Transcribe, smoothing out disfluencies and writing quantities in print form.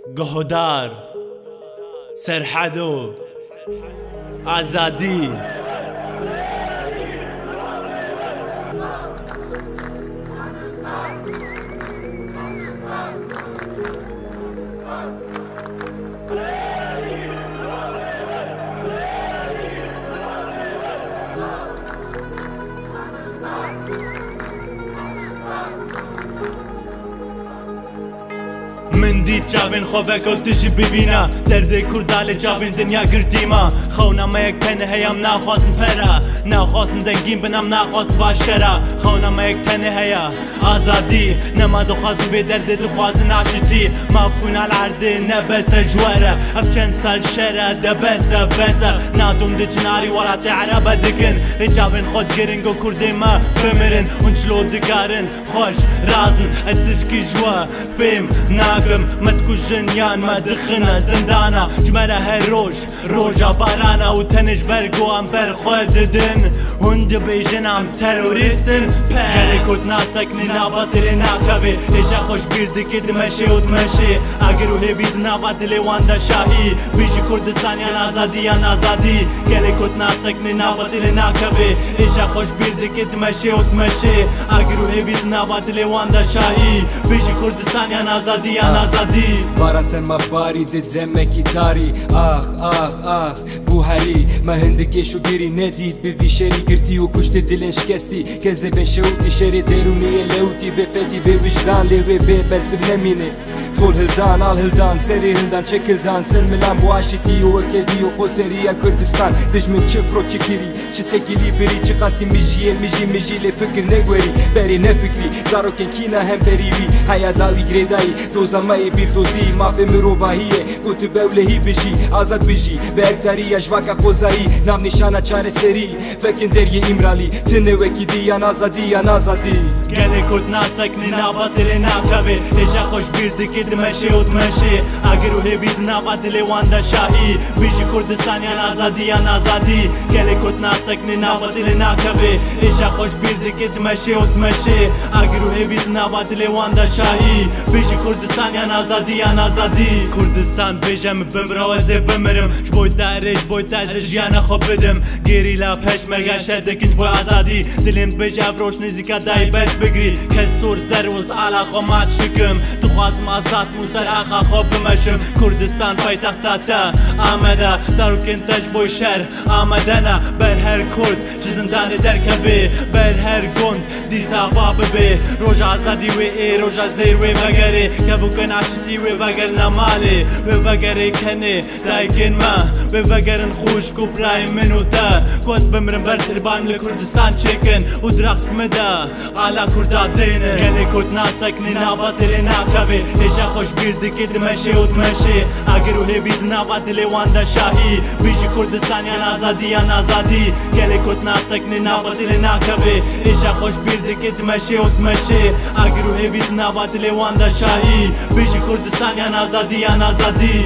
گهودار سرحدو آزادی من دید جاوین خوفک و تجی ببینا درد کردال جاوین دنیا گردیما خونا ما یک تنه هیم نخواستن پرا نخواستن دنگیم بنام نخواست باشرا خونا ما یک تنه هیا آزادی نما دخواستن به درد دخواستن عشتی مفخون العرده نبسه جواره اف چند سال شره دبسه بسه نادوم دی جناری ولات عربه دکن جاوین خود گرنگ و کرده ما بمرن ونچلو دکارن خوش رازن استشکی جوا فیم ناقم متكو جنيان ما دخنا زندانا جمرة هالروش روجا بارانا وتنج برقو ام برخوددن هند بيجن ام تروريستن قالي كنت ناسك نابطل ناكبي ايجا خوش بيردك دمشي وتمشي اگرو هبيد نابطل واندا شاهي بيجي كردستان يان آزادي يان آزادي قالي كنت ناسك نابطل ناكبي ايجا خوش بيردك دمشي وتمشي اگرو هبيد نابطل واندا شاهي بيجي كردستان يان آزادي يان آزادی بارا سر ما باری ددم گیتاری آخ آخ آخ بو هری ما هندگی شو گیری ندید به ویشری گرتی و کشت دلن شکستی که زبن شوتی شری درونی لوتی به فدی به وجدان لیوی به برسب نمینه طول هلدان آل هلدان سری هلدان چکلدان سر ملان بو عاشقی و وکدی و خوسری کردستان دجمن چفرو چکیری چه تگیلی بری چه قاسی میجی لفکر نگوری بری نفکری زارو که کینا هم بریوی حیا داوی گریدایی دوزامای بیر دوزی مافه مروواهیه گوت بولهی بجی آزاد بجی به اکتاری اجواکا خوزایی نام نشانه چاره سری فکن دریه امرالی تنه وکی دیان آزادی گله کرد ناسکنی نابطل ناکوه ایجا خوش بیردکی دمشی و دمشی اگرو هبید نابطل واندا شاهی بیجی کردستان یان آزادی گله کرد ناسکنی نابطل ناکوه ایجا خوش بیردکی دمشی و دمشی اگرو هبید نابطل واندا شاهی بیجی کردستان یان آزادی کردستان بجم بمروزه بمرم جبوی داره جبوی تازه جیانه خوب بدم گیری لا پش مرگاشه دکنج بوی آزادی دلیم بجه افروش نزیکا دای برد بگری که سور زروز علا خومات شکم تو خوازم آزاد موسر آخا خوب بمشم کردستان پایتختاتا آمده زاروکن تج بوی شهر آمدنه بر هر کرد جزندان درکبه بر هر گند دیزا بابه روژ آزادی و ای روژ زیر و بگره که بکن عشتی و بگر نماله و بگره کنه دایگن ما و بگرن خوش کو برای منو تا کوت بمرم بر تربان لکردستان چکن و درخت مده علا کردا دینه گله کرد ناسکنی نابطل ناکوه ایجا خوش بیردکی دمشی و دمشی اگرو هبید نابطل واندا شاهی بیجی کردستان یان آزادی گله کرد ناسکنی نابطل ناکوه ایجا خوش بیردکی دمشی و دمشی اگرو هبید نابطل واندا شاهی بیجی کردستان یان آزادی